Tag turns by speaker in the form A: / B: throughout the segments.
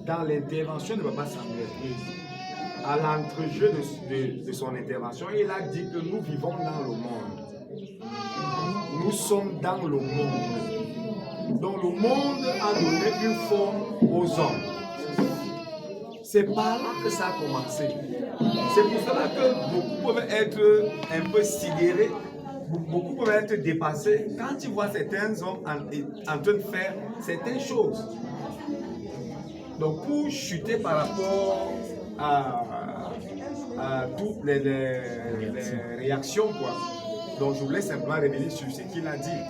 A: dans l'intervention de Papa Samuel, à l'entrejeu de son intervention, il a dit que nous vivons dans le monde. Nous sommes dans le monde. Donc le monde a donné une forme aux hommes. C'est par là que ça a commencé. C'est pour cela que beaucoup peuvent être un peu sidérés, beaucoup peuvent être dépassés quand ils voient certains hommes en train de faire certaines choses. Donc pour chuter par rapport à toutes les réactions, quoi. Donc je voulais simplement revenir sur ce qu'il a dit.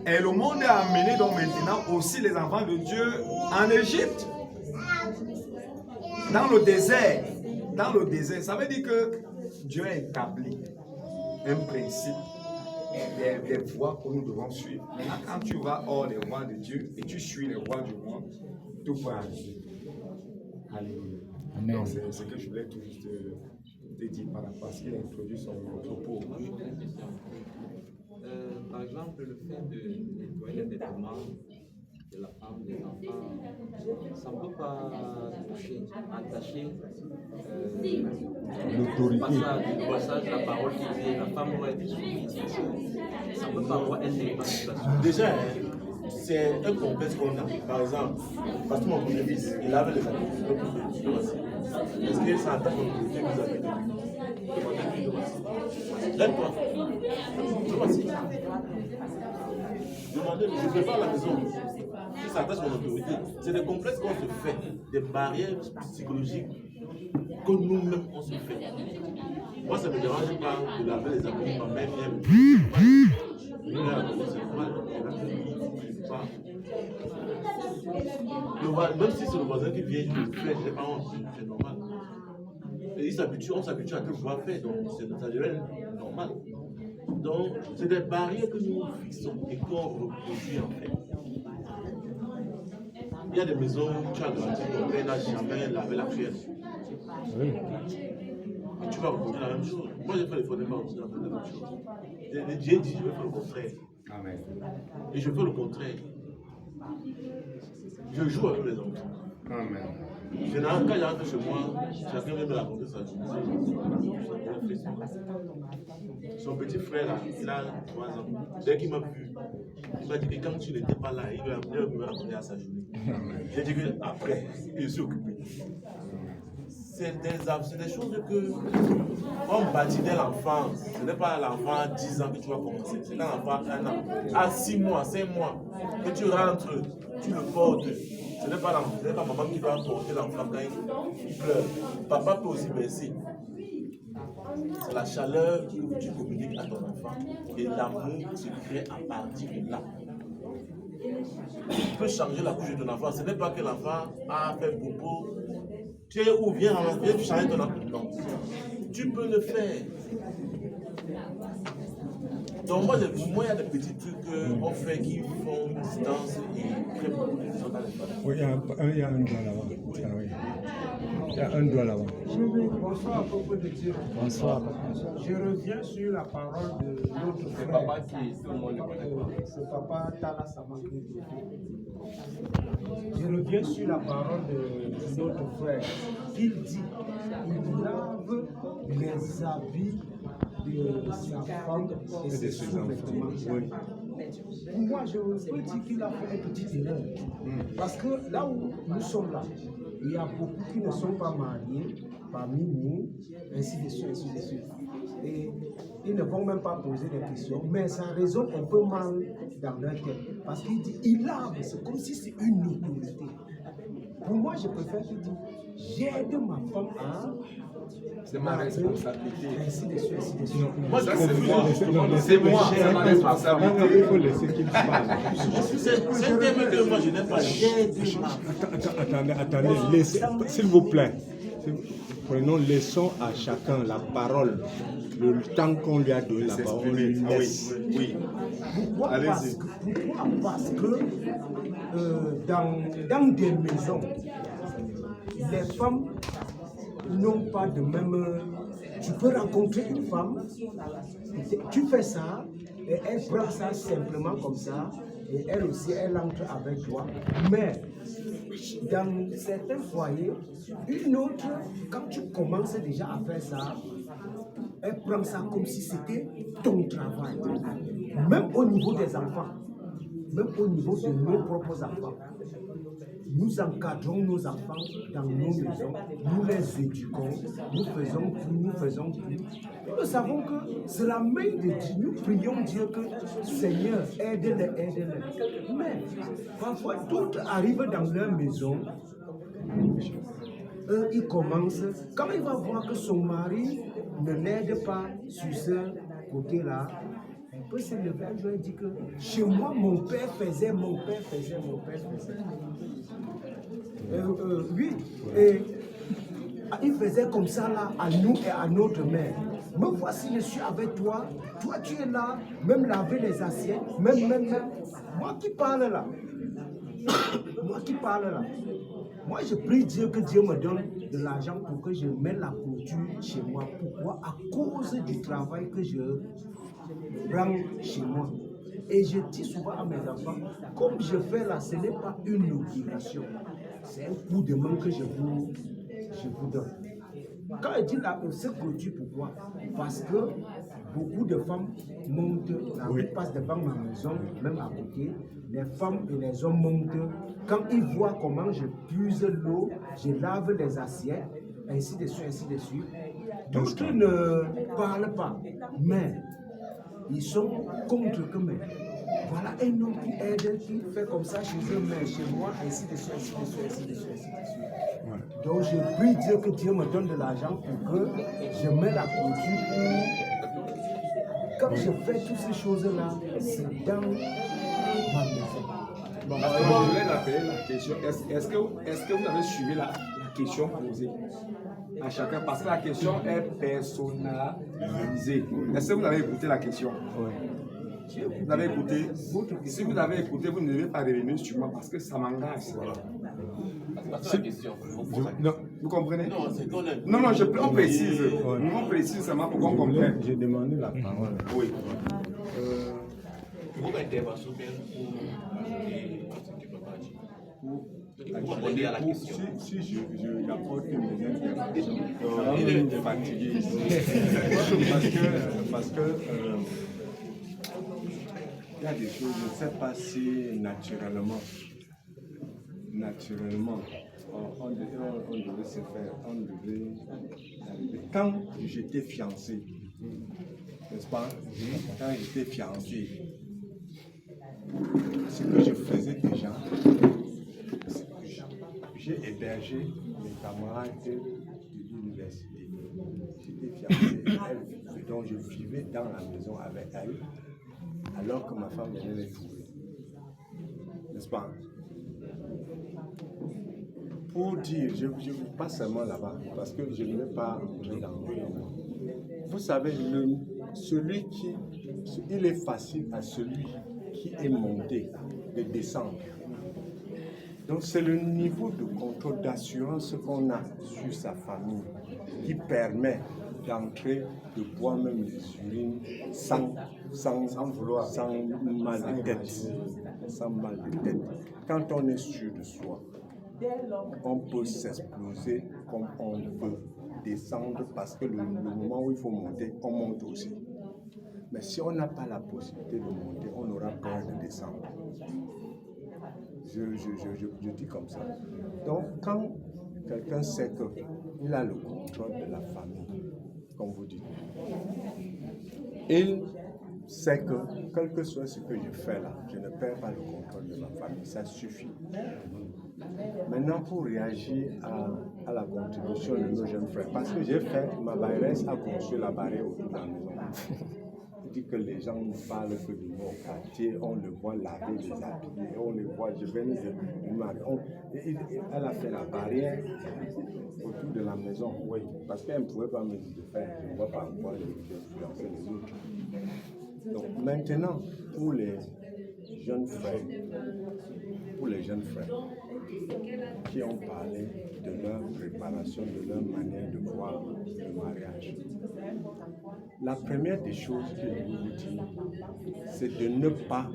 A: Et le monde a amené donc maintenant aussi les enfants de Dieu en Égypte. Dans le désert. Dans le désert. Ça veut dire que Dieu a établi un principe, des voies que nous devons suivre. Maintenant, quand tu vas hors les voies de Dieu et tu suis les voies du monde, tout peut arriver. Alléluia. Amen. C'est ce que je voulais tout juste te dire par rapport à ce qu'il a introduit son propos.
B: Par exemple, le fait de nettoyer les vêtements de la femme, des enfants, ça ne peut pas toucher, attacher le passage de la parole qui dit la femme doit être soumise. Ça ne peut pas avoir un impact.
C: Déjà, c'est un complexe qu'on a. Par exemple, parce que mon premier fils, il avait les habitudes. Est-ce que ça attaque l'autorité que vous avez de lui? Lève-toi. Voici. Demandez, je ne fais pas à la maison. Si ça attache mon autorité, c'est des complexes qu'on se fait, des barrières psychologiques que nous-mêmes on se fait. Moi, ça ne me dérange pas de laver les habits, ma mère même si c'est le voisin qui vient, je le fais, les parents, c'est normal. Et on s'habitue à tout pouvoir faire, donc ça devient normal. Donc, c'est des barrières que nous fixons et qu'on reproduit en fait. Il y a des maisons où tu as grandi, ton père n'a jamais lavé la cuillère. Oui. Et tu vas reproduire la même chose. Moi, j'ai fait les fondements aussi, la même chose. Dieu dit, je vais faire le contraire. Amen. Et je fais le contraire. Je joue avec les enfants. Amen. Généralement, quand il rentre chez moi, chacun vient me raconter sa journée. Son petit frère, là, il a 3 ans. Dès qu'il m'a vu, il m'a dit que quand tu n'étais pas là, il va me raconter à sa journée. J'ai dit qu'après, il s'est occupé. C'est des choses que on bâtit dès l'enfance. Ce n'est pas à l'enfant à 10 ans que tu vas commencer. C'est à l'enfant à 1 an. À 6 mois, 5 mois, que tu rentres, tu le portes. Ce n'est pas maman qui doit porter l'enfant quand il pleure. Papa peut aussi baisser. C'est la chaleur que tu communiques à ton enfant. Et l'amour se crée à partir de là. Tu peux changer la couche de ton enfant. Ce n'est pas que l'enfant a fait bobo. Tu es où? Viens changer ton enfant. Non. Tu peux le faire. Donc moi, il y a des petits trucs qu'on fait qui font une distance et créent beaucoup de gens dans les familles.
D: Oui, il y a un doigt là-bas. Ah, oui. Il y a un doigt là-bas.
E: Bonsoir à propos de Dieu.
D: Bonsoir.
E: Je reviens sur la parole de notre frère.
B: C'est papa qui tout le monde le connaît.
E: C'est papa Tala Samakri. Je reviens sur la parole de notre frère. Il dit, il lave les habits de sa femme et de ses sous-vêtements. Oui. Pour moi, je peux dire qu'il a fait une petite erreur. Parce que là où nous sommes là, il y a beaucoup qui ne sont pas mariés parmi nous, ainsi de suite, ainsi de suite. Et ils ne vont même pas poser des questions, mais ça résonne un peu mal dans leur tête. Parce qu'il dit, il lave, c'est comme si c'est une autorité. Pour moi, je préfère qu'il dise, j'aide ma femme à...
A: C'est ma responsabilité.
E: Ainsi de suite, ainsi de suite.
A: Moi, c'est moi, c'est ma responsabilité.
D: Il faut laisser qu'il parle.
C: C'est un thème que moi je n'ai pas.
D: Attendez, s'il vous plaît. Prenons, laissons à chacun la parole. Le temps qu'on lui a donné la parole, on lui laisse.
A: Oui.
E: Pourquoi? Parce que dans des maisons, les femmes n'ont pas de même... Tu peux rencontrer une femme, tu fais ça, et elle prend ça simplement comme ça, et elle aussi, elle entre avec toi. Mais dans certains foyers, une autre, quand tu commences déjà à faire ça, elle prend ça comme si c'était ton travail. Même au niveau des enfants, même au niveau de nos propres enfants. Nous encadrons nos enfants dans nos maisons, nous les éduquons, nous faisons tout. Nous savons que c'est la main de Dieu. Nous prions Dieu que Seigneur, aide-les, aide-les. Mais parfois, d'autres arrivent dans leur maison, ils commencent, quand il va voir que son mari ne l'aide pas sur ce côté-là, il peut se lever et lui dire que chez moi, mon père faisait. Oui, et il faisait comme ça là à nous et à notre mère. Me voici, je suis avec toi. Toi, tu es là, même laver les assiettes, même. Moi qui parle là. Moi, je prie Dieu que Dieu me donne de l'argent pour que je mette la clôture chez moi. Pourquoi? À cause du travail que je prends chez moi. Et je dis souvent à mes enfants, comme je fais là, ce n'est pas une obligation. C'est un coup de main que je vous donne. Quand je dis là, c'est clôture, pourquoi? Parce que beaucoup de femmes montent, la rue passe devant ma maison, même à côté. Les femmes et les hommes montent. Quand ils voient comment je puise l'eau, je lave les assiettes, ainsi de suite. D'autres ne parlent pas, mais ils sont contre que mais. Voilà un homme qui aide, qui fait comme ça chez eux, mais chez moi, ainsi de suite. Donc je prie Dieu que Dieu me donne de l'argent pour que je mette la clôture pour... Quand je fais toutes ces choses-là, c'est dans ma maison.
A: Bon, je voulais rappeler la question. Est-ce que vous avez suivi la question posée à chacun? Parce que la question est personnalisée. Est-ce que vous avez écouté la question? Oui. Vous avez écouté? Si vous avez écouté, vous ne devez pas revenir sur moi parce que ça m'engage. Voilà.
C: C'est la question.
A: Non, vous comprenez?
C: Non, c'est qu'on a...
A: Non, on précise. On précise seulement pour qu'on comprenne.
D: J'ai demandé la parole.
A: Oui.
C: Pour intervention, bien pour ajouter ce que papa dit. Pour répondre à la question.
D: Si je apporte mes interventions, ça va me fatiguer ici. parce que il y a des choses, je ne sais pas si naturellement, on devait se faire, on devait arriver. Quand j'étais fiancé, n'est-ce pas? Quand j'étais fiancé, ce que je faisais déjà, j'ai hébergé mes camarades de l'université. J'étais fiancé, donc je vivais dans la maison avec elle, alors que ma femme venait les trouver. N'est-ce pas? Pour dire, je ne vais pas seulement là-bas, parce que je ne vais pas entrer dans le... Vous savez, il est facile à celui qui est monté de descendre. Donc c'est le niveau de contrôle d'assurance qu'on a sur sa famille qui permet d'entrer, de boire même les urines sans mal de tête. Sans mal de tête. Quand on est sûr de soi, on peut s'exploser comme on veut descendre parce que le moment où il faut monter, on monte aussi. Mais si on n'a pas la possibilité de monter, on aura peur de descendre. Je dis comme ça. Donc, quand quelqu'un sait qu'il a le contrôle de la famille, comme vous dites, il sait que, quel que soit ce que je fais là, je ne perds pas le contrôle de ma famille, ça suffit. Maintenant, pour réagir à la contribution de nos jeunes frères, parce que j'ai fait, ma bailleresse a construit la barrière autour de la maison. Dit que les gens ne parlent que de mon quartier, on le voit laver les habits, on le voit, je viens de marier. Elle a fait la barrière autour de la maison, oui, parce qu'elle ne pouvait pas me dire de faire, je ne vois pas pourquoi je vais influencer les autres. Donc maintenant, pour les jeunes frères qui ont parlé de leur préparation, de leur manière de voir le mariage. La première des choses que je vous dis, c'est de ne pas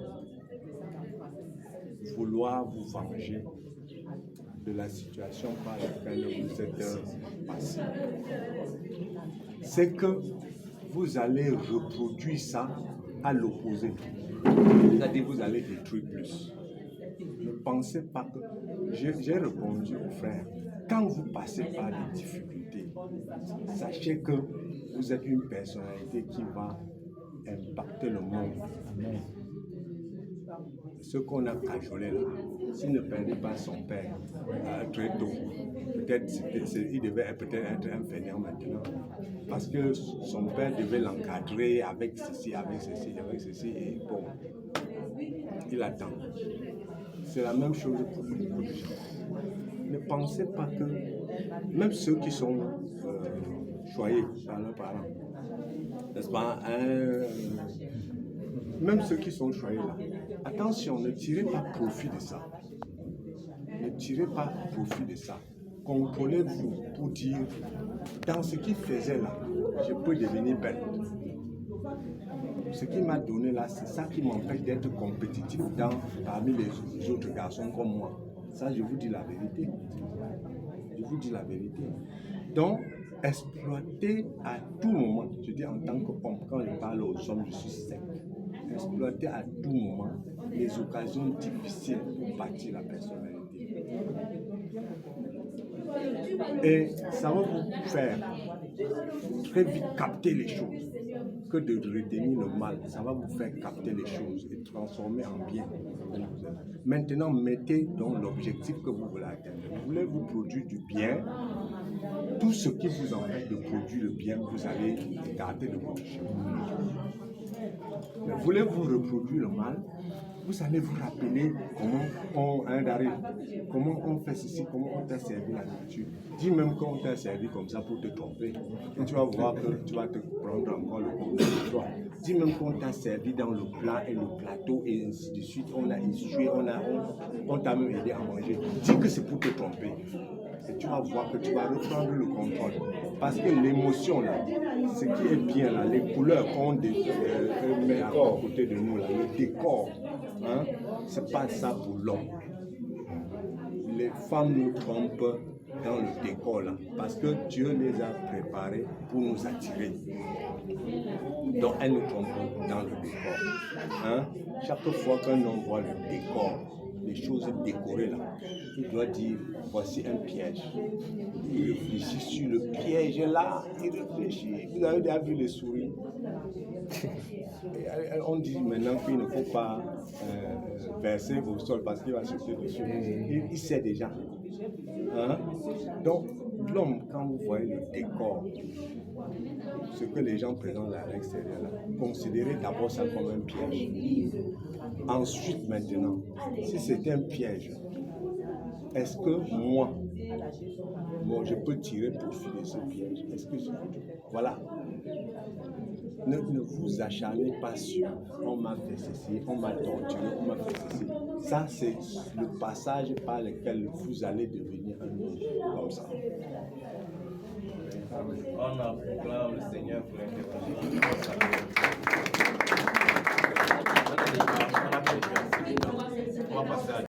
D: vouloir vous venger de la situation par laquelle vous êtes passé. C'est que vous allez reproduire ça à l'opposé. C'est-à-dire vous allez détruire plus. Ne pensez pas que... J'ai répondu aux frères, quand vous passez par des difficultés, sachez que vous êtes une personnalité qui va impacter le monde. Amen. Ce qu'on a cajolé là, s'il ne perdait pas son père très tôt, peut-être il devait peut-être être un fainéant maintenant. Parce que son père devait l'encadrer avec ceci, et bon, il attend. C'est la même chose pour beaucoup de gens. Ne pensez pas que même ceux qui sont choyés par leurs parents, n'est-ce pas, même ceux qui sont choyés là, attention, ne tirez pas profit de ça. Ne tirez pas profit de ça. Contrôlez-vous pour dire, dans ce qu'il faisait là, je peux devenir belle. Ce qu'il m'a donné là, c'est ça qui m'empêche d'être compétitif parmi les autres garçons comme moi. Ça, je vous dis la vérité. Je vous dis la vérité. Donc, exploitez à tout moment, je dis en tant qu'homme, quand je parle aux hommes, je suis sec. Exploitez à tout moment les occasions difficiles pour bâtir la personnalité. Et ça va vous faire très vite capter les choses, que de retenir le mal. Ça va vous faire capter les choses et transformer en bien. Maintenant, mettez dans l'objectif que vous voulez atteindre. Voulez-vous produire du bien? Tout ce qui vous empêche de produire le bien, vous allez écarter de votre chemin. Mais voulez-vous reproduire le mal? Vous allez vous rappeler comment on fait ceci, comment on t'a servi la nourriture. Dis même qu'on t'a servi comme ça pour te tromper. Et tu vas voir que tu vas te prendre encore le coup de toi. Dis même qu'on t'a servi dans le plat et le plateau et ainsi de suite. On a instruit, on t'a même aidé à manger. Dis que c'est pour te tromper. Et tu vas voir que tu vas reprendre le contrôle. Parce que l'émotion là, ce qui est bien là, les couleurs qu'on met à côté de nous là, le décor, hein, c'est pas ça pour l'homme. Les femmes nous trompent dans le décor là, parce que Dieu les a préparés pour nous attirer. Donc elles nous trompent dans le décor. Hein? Chaque fois qu'un homme voit le décor, les choses décorées là, il doit dire, voici un piège. Il réfléchit sur le piège là, il réfléchit. Vous avez déjà vu les souris? On dit maintenant qu'il ne faut pas verser au sol parce qu'il va sauter dessus. Il sait déjà. Hein? Donc, l'homme, quand vous voyez le décor, ce que les gens présentent à l'extérieur, considérez d'abord ça comme un piège. Ensuite, maintenant, si c'est un piège, est-ce que moi, je peux tirer profit de ce piège? Est-ce que je peux? Voilà. Ne vous acharnez pas sur on m'a fait ceci, on m'a torturé, on m'a fait ceci. Ça, c'est le passage par lequel vous allez devenir un homme comme ça.
F: On acclame le Seigneur pour l'intervention.